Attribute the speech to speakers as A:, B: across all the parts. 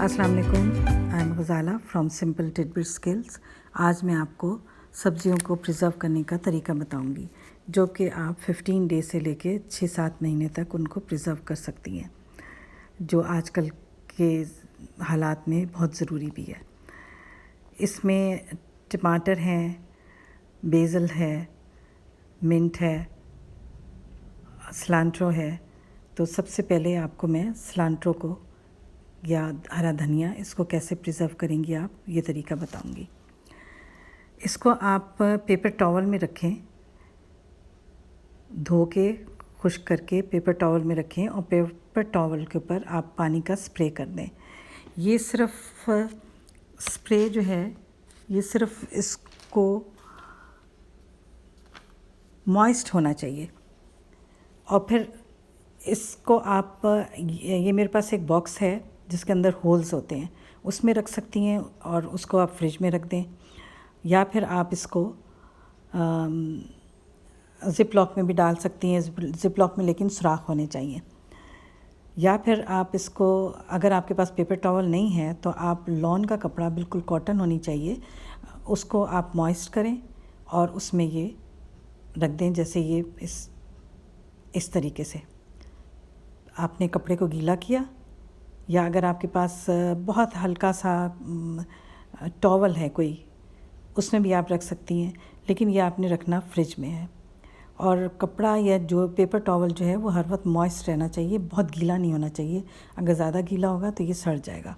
A: अस्सलाम वालेकुम। I am Ghazala from simple tidbit skills. आज मैं आपको सब्ज़ियों को प्रिज़र्व करने का तरीका बताऊंगी, जो कि आप 15 डे से लेके 6-7 महीने तक उनको प्रिज़र्व कर सकती हैं, जो आजकल के हालात में बहुत ज़रूरी भी है। इसमें टमाटर हैं, बेसल है, मिंट है, सिलांट्रो है। तो सबसे पहले आपको मैं सिलांट्रो को या हरा धनिया, इसको कैसे प्रिज़र्व करेंगी आप, ये तरीका बताऊंगी। इसको आप पेपर टॉवल में रखें, धो के खुश्क करके पेपर टॉवल में रखें और पेपर टॉवल के ऊपर आप पानी का स्प्रे कर दें। ये सिर्फ स्प्रे जो है, ये सिर्फ इसको मॉइस्ट होना चाहिए। और फिर इसको आप, ये मेरे पास एक बॉक्स है जिसके अंदर होल्स होते हैं, उसमें रख सकती हैं और उसको आप फ्रिज में रख दें, या फिर आप इसको ज़िप लॉक में भी डाल सकती हैं। ज़िप लॉक में लेकिन सुराख होने चाहिए। या फिर आप इसको, अगर आपके पास पेपर टॉवल नहीं है तो आप लॉन का कपड़ा, बिल्कुल कॉटन होनी चाहिए, उसको आप मॉइस्ट करें और उसमें ये रख दें। जैसे ये इस तरीके से आपने कपड़े को गीला किया, या अगर आपके पास बहुत हल्का सा टॉवल है कोई, उसमें भी आप रख सकती हैं, लेकिन ये आपने रखना फ्रिज में है। और कपड़ा या जो पेपर टॉवल जो है वो हर वक्त मॉइस्ट रहना चाहिए, बहुत गीला नहीं होना चाहिए। अगर ज़्यादा गीला होगा तो ये सड़ जाएगा।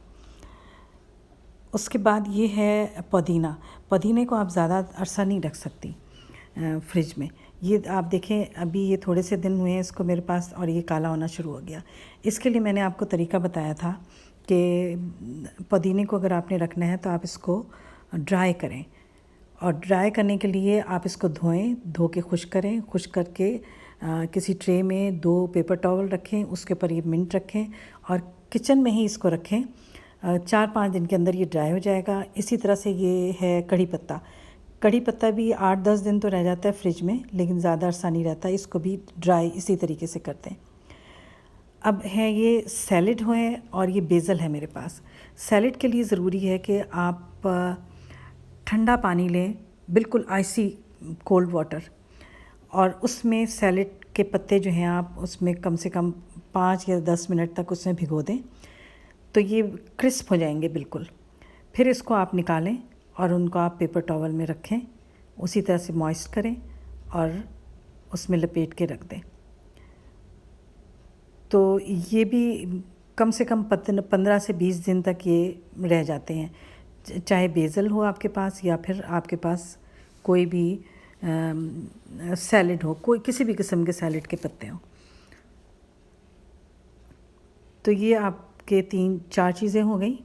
A: उसके बाद ये है पुदीना। पुदीने को आप ज़्यादा अरसा नहीं रख सकती फ्रिज में। ये आप देखें, अभी ये थोड़े से दिन हुए हैं इसको मेरे पास और ये काला होना शुरू हो गया। इसके लिए मैंने आपको तरीका बताया था कि पुदीने को अगर आपने रखना है तो आप इसको ड्राई करें, और ड्राई करने के लिए आप इसको धोएं, धो के खुश्क करें। खुश्क करके किसी ट्रे में 2 पेपर टॉवल रखें, उसके ऊपर ये मिंट रखें और किचन में ही इसको रखें। 4-5 दिन के अंदर ये ड्राई हो जाएगा। इसी तरह से ये है कड़ी पत्ता। कड़ी पत्ता भी 8-10 दिन तो रह जाता है फ्रिज में, लेकिन ज़्यादा अरसा नहीं रहता। इसको भी ड्राई इसी तरीके से करते हैं। अब है ये सैलड है और ये बेसल है मेरे पास। सैलड के लिए ज़रूरी है कि आप ठंडा पानी लें, बिल्कुल आइसी कोल्ड वाटर, और उसमें सैलड के पत्ते जो हैं आप उसमें कम से कम 5 या 10 मिनट तक उसमें भिगो दें, तो ये क्रिस्प हो जाएंगे बिल्कुल। फिर इसको आप निकालें और उनको आप पेपर टॉवल में रखें, उसी तरह से मॉइस्ट करें और उसमें लपेट के रख दें। तो ये भी कम से कम 15 से 20 दिन तक ये रह जाते हैं, चाहे बेसल हो आपके पास या फिर आपके पास कोई भी सैलड हो, कोई किसी भी किस्म के सैलड के पत्ते हों। तो ये आपके 3-4 चीज़ें हो गई।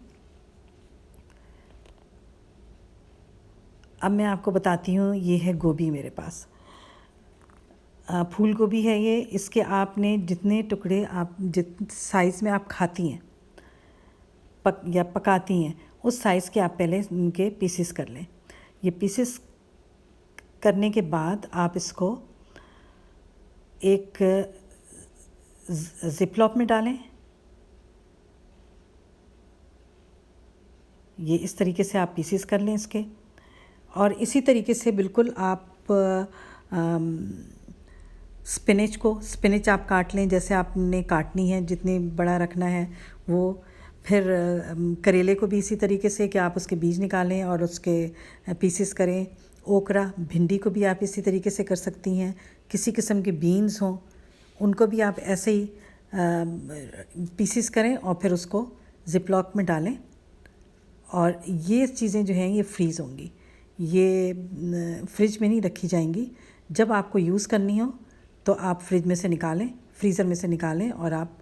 A: अब मैं आपको बताती हूँ, ये है गोभी मेरे पास, फूल गोभी है ये। इसके आपने जितने टुकड़े आप जित साइज़ में आप खाती हैं या पकाती हैं, उस साइज़ के आप पहले उनके पीसेस कर लें। ये पीसेस करने के बाद आप इसको एक ज़िप-लॉक में डालें। ये इस तरीके से आप पीसेस कर लें इसके, और इसी तरीके से बिल्कुल आप स्पिनच आप काट लें, जैसे आपने काटनी है, जितनी बड़ा रखना है वो। फिर करेले को भी इसी तरीके से कि आप उसके बीज निकालें और उसके पीसेस करें। ओकरा, भिंडी को भी आप इसी तरीके से कर सकती हैं। किसी किस्म के बीन्स हों, उनको भी आप ऐसे ही पीसेस करें और फिर उसको ज़िप लॉक में डालें। और ये चीज़ें जो हैं ये फ्रीज़ होंगी, ये फ्रिज में नहीं रखी जाएंगी। जब आपको यूज़ करनी हो तो आप फ्रिज में से निकालें, फ्रीज़र में से निकालें, और आप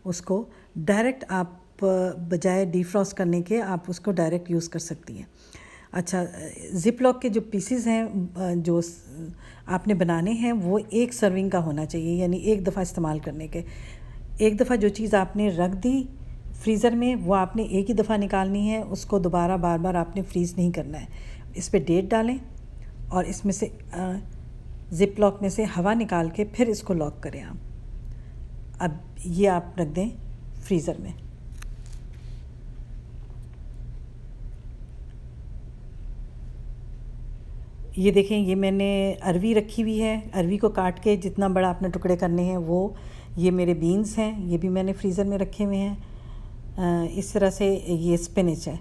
A: उसको डायरेक्ट, आप बजाय डीफ्रॉस्ट करने के आप उसको डायरेक्ट यूज़ कर सकती हैं। अच्छा, ज़िप लॉक के जो पीसेस हैं जो आपने बनाने हैं वो 1 सर्विंग का होना चाहिए, यानी 1 दफ़ा इस्तेमाल करने के। 1 दफ़ा जो चीज़ आपने रख दी फ्रीज़र में, वो आपने एक ही दफ़ा निकालनी है, उसको दोबारा बार बार आपने फ्रीज़ नहीं करना है। इस पर डेट डालें और इसमें से ज़िप लॉक में से हवा निकाल के फिर इसको लॉक करें आप। अब ये आप रख दें फ्रीज़र में। ये देखें, ये मैंने अरवी रखी हुई है। अरवी को काट के जितना बड़ा आपने टुकड़े करने हैं वो। ये मेरे बीन्स हैं, ये भी मैंने फ्रीज़र में रखे हुए हैं। इस तरह से ये स्पिनच है।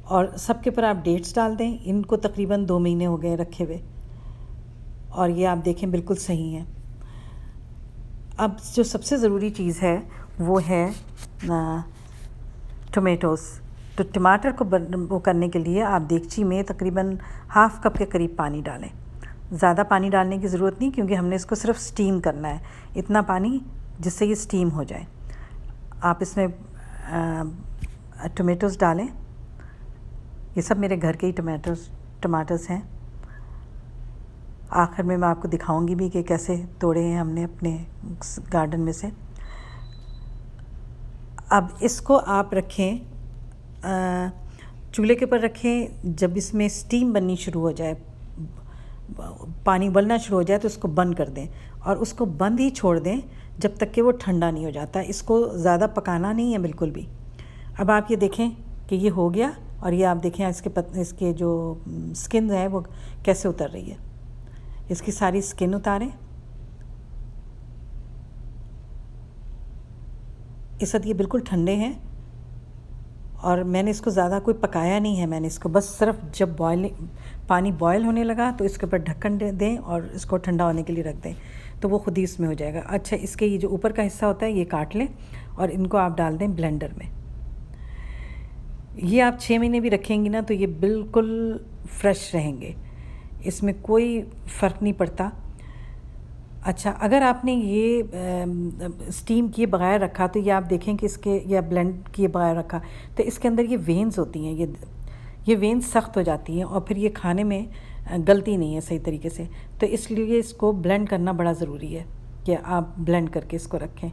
A: और सबके ऊपर आप डेट्स डाल दें। इनको तकरीबन 2 महीने हो गए रखे हुए, और ये आप देखें बिल्कुल सही हैं। अब जो सबसे ज़रूरी चीज़ है वो है टोमेटोज़। तो टमाटर को वो करने के लिए आप देगची में तकरीबन हाफ़ कप के करीब पानी डालें। ज़्यादा पानी डालने की ज़रूरत नहीं, क्योंकि हमने इसको सिर्फ स्टीम करना है। इतना पानी जिससे ये स्टीम हो जाए। आप इसमें टोमेटोज़ डालें। ये सब मेरे घर के ही टमाटर्स हैं। आखिर में मैं आपको दिखाऊंगी भी कि कैसे तोड़े हैं हमने अपने गार्डन में से। अब इसको आप रखें, चूल्हे के ऊपर रखें। जब इसमें स्टीम बननी शुरू हो जाए, पानी उबलना शुरू हो जाए, तो उसको बंद कर दें, और उसको बंद ही छोड़ दें जब तक कि वो ठंडा नहीं हो जाता। इसको ज़्यादा पकाना नहीं है बिल्कुल भी। अब आप ये देखें कि ये हो गया, और ये आप देखें इसके जो स्किन है वो कैसे उतर रही है। इसकी सारी स्किन उतारें। इस वक्त ये बिल्कुल ठंडे हैं, और मैंने इसको ज़्यादा कोई पकाया नहीं है। मैंने इसको बस सिर्फ जब पानी बॉयल होने लगा तो इसके ऊपर ढक्कन दें और इसको ठंडा होने के लिए रख दें, तो वो खुद ही इसमें हो जाएगा। अच्छा, इसके ये जो ऊपर का हिस्सा होता है ये काट लें, और इनको आप डाल दें ब्लेंडर में। ये आप 6 महीने भी रखेंगी ना तो ये बिल्कुल फ्रेश रहेंगे, इसमें कोई फ़र्क नहीं पड़ता। अच्छा, अगर आपने ये स्टीम किए बगैर रखा तो ये आप देखें कि इसके, या ब्लेंड किए बगैर रखा तो इसके अंदर ये वेन्स होती हैं, ये वेन्स सख्त हो जाती हैं, और फिर ये खाने में गलती नहीं है सही तरीके से। तो इसलिए इसको ब्लेंड करना बड़ा ज़रूरी है कि आप ब्लेंड करके इसको रखें।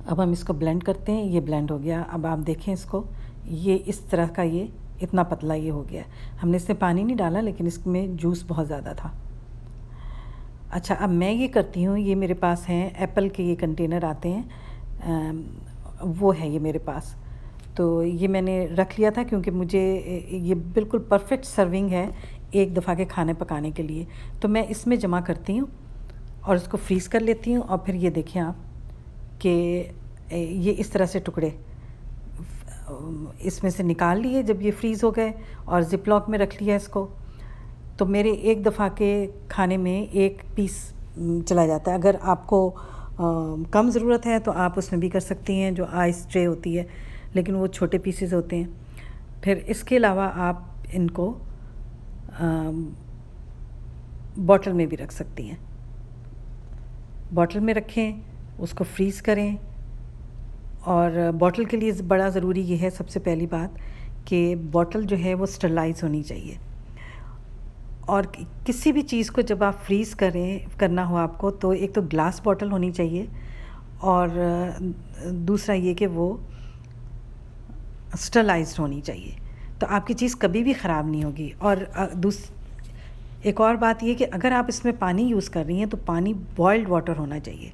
A: अब हम इसको ब्लेंड करते हैं। ये ब्लेंड हो गया। अब आप देखें इसको, ये इस तरह का, ये इतना पतला ये हो गया। हमने इसमें पानी नहीं डाला, लेकिन इसमें जूस बहुत ज़्यादा था। अच्छा, अब मैं ये करती हूँ, ये मेरे पास हैं एप्पल के ये कंटेनर आते हैं, वो है ये मेरे पास। तो ये मैंने रख लिया था क्योंकि मुझे ये बिल्कुल परफेक्ट सर्विंग है एक दफ़ा के खाने पकाने के लिए। तो मैं इसमें जमा करती हूँ और उसको फ्रीज़ कर लेती हूँ। और फिर ये देखें आप कि ये इस तरह से टुकड़े इसमें से निकाल लिए जब ये फ्रीज़ हो गए, और ज़िप लॉक में रख लिया इसको। तो मेरे एक दफ़ा के खाने में 1 पीस चला जाता है। अगर आपको कम ज़रूरत है तो आप उसमें भी कर सकती हैं, जो आइस ट्रे होती है, लेकिन वो छोटे पीसेस होते हैं। फिर इसके अलावा आप इनको बॉटल में भी रख सकती हैं। बॉटल में रखें, उसको फ्रीज़ करें। और बॉटल के लिए बड़ा ज़रूरी ये है, सबसे पहली बात, कि बॉटल जो है वो स्टरलाइज होनी चाहिए। और किसी भी चीज़ को जब आप फ्रीज़ करना हो आपको, तो एक तो ग्लास बॉटल होनी चाहिए, और दूसरा ये कि वो स्टरलाइज्ड होनी चाहिए, तो आपकी चीज़ कभी भी ख़राब नहीं होगी। और एक और बात ये कि अगर आप इसमें पानी यूज़ कर रही हैं तो पानी बॉइल्ड वाटर होना चाहिए,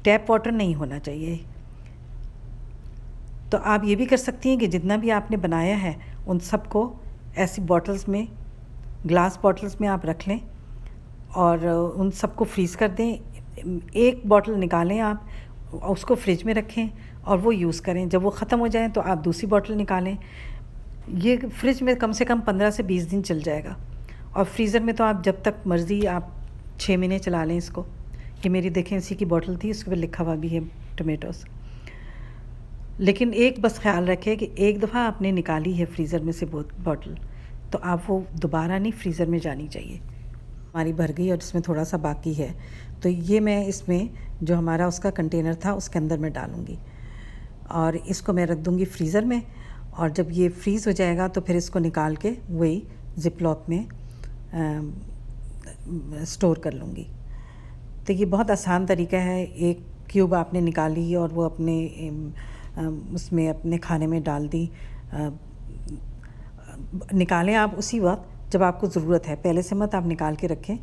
A: टैप वाटर नहीं होना चाहिए। तो आप ये भी कर सकती हैं कि जितना भी आपने बनाया है उन सबको ऐसी बॉटल्स में, ग्लास बॉटल्स में आप रख लें, और उन सबको फ्रीज़ कर दें। एक बॉटल निकालें आप, उसको फ्रिज में रखें और वो यूज़ करें। जब वो ख़त्म हो जाए तो आप दूसरी बॉटल निकालें। ये फ्रिज में कम से कम 15 से 20 दिन चल जाएगा, और फ्रीज़र में तो आप जब तक मर्ज़ी आप 6 महीने चला लें इसको। ये मेरी देखें इसी की बॉटल थी, उसके पर लिखा हुआ भी है टोमेटोज़। लेकिन एक बस ख्याल रखें कि एक दफ़ा आपने निकाली है फ्रीज़र में से बॉटल, तो आप वो दोबारा नहीं फ्रीज़र में जानी चाहिए। हमारी भर गई और इसमें थोड़ा सा बाकी है, तो ये मैं इसमें जो हमारा उसका कंटेनर था उसके अंदर मैं डालूँगी, और इसको मैं रख दूँगी फ्रीज़र में। और जब ये फ्रीज़ हो जाएगा तो फिर इसको निकाल के वही ज़िप लॉक में स्टोर कर लूँगी। तो ये बहुत आसान तरीका है। एक क्यूब आपने निकाली और वो अपने उसमें अपने खाने में डाल दी। निकालें आप उसी वक्त जब आपको ज़रूरत है, पहले से मत आप निकाल के रखें।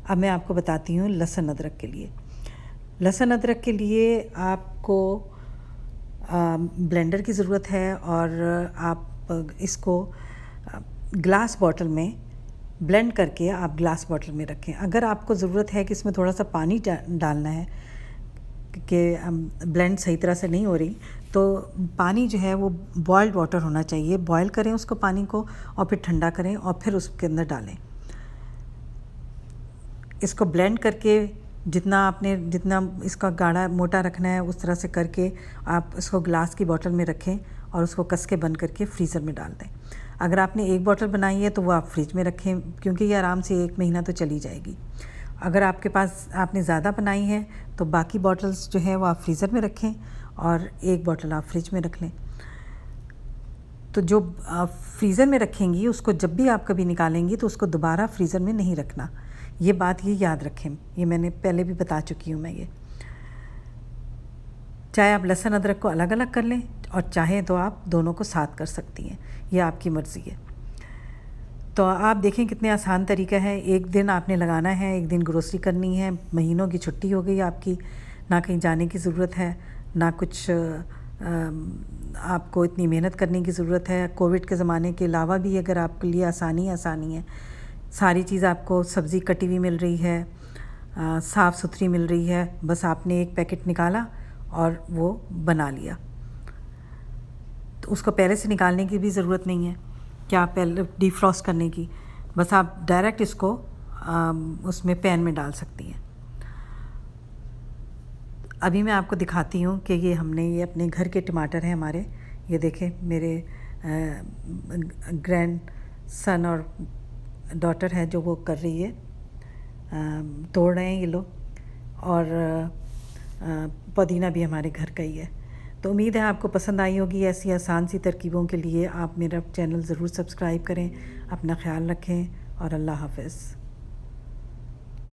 A: अब मैं आपको बताती हूँ लहसुन अदरक के लिए। लहसुन अदरक के लिए आपको ब्लेंडर की ज़रूरत है, और आप इसको ग्लास बॉटल में ब्लेंड करके आप ग्लास बॉटल में रखें। अगर आपको ज़रूरत है कि इसमें थोड़ा सा पानी डालना है कि ब्लेंड सही तरह से नहीं हो रही, तो पानी जो है वो बॉइल्ड वाटर होना चाहिए। बॉयल करें उसको पानी को और फिर ठंडा करें और फिर उसके अंदर डालें। इसको ब्लेंड करके जितना इसका गाढ़ा मोटा रखना है उस तरह से करके आप इसको ग्लास की बोतल में रखें और उसको कस के बंद करके फ्रीज़र में डाल दें। अगर आपने एक बोतल बनाई है तो वो आप फ्रिज में रखें, क्योंकि ये आराम से 1 महीना तो चली जाएगी। अगर आपने ज़्यादा बनाई है तो बाकी बॉटल्स जो है वो आप फ्रीज़र में रखें और एक बोतल आप फ्रिज में रख लें। तो जो आप फ्रीज़र में रखेंगी उसको जब भी आप कभी निकालेंगी तो उसको दोबारा फ्रीज़र में नहीं रखना। ये बात याद रखें, ये मैंने पहले भी बता चुकी हूँ मैं ये। चाहे आप लहसुन अदरक को अलग अलग कर लें और चाहें तो आप दोनों को साथ कर सकती हैं, ये आपकी मर्ज़ी है। तो आप देखें कितने आसान तरीका है। एक दिन आपने लगाना है, एक दिन ग्रोसरी करनी है, महीनों की छुट्टी हो गई आपकी, ना कहीं जाने की ज़रूरत है, ना कुछ आपको इतनी मेहनत करने की ज़रूरत है। कोविड के ज़माने के अलावा भी अगर आपके लिए आसानी है, सारी चीज़ आपको सब्ज़ी कटी हुई मिल रही है, साफ़ सुथरी मिल रही है, बस आपने एक पैकेट निकाला और वो बना लिया। तो उसको पहले से निकालने की भी ज़रूरत नहीं है कि आप पहले डिफ्रॉस्ट करने की, बस आप डायरेक्ट इसको उसमें पैन में डाल सकती हैं। अभी मैं आपको दिखाती हूँ कि ये अपने घर के टमाटर हैं हमारे। ये देखें, मेरे ग्रैंड सन और डॉटर है जो वो कर रही है, तोड़ रहे हैं ये लोग, और पुदीना भी हमारे घर का ही है। तो उम्मीद है आपको पसंद आई होगी। ऐसी आसान सी तरकीबों के लिए आप मेरा चैनल ज़रूर सब्सक्राइब करें। अपना ख्याल रखें और अल्लाह हाफ़िज़।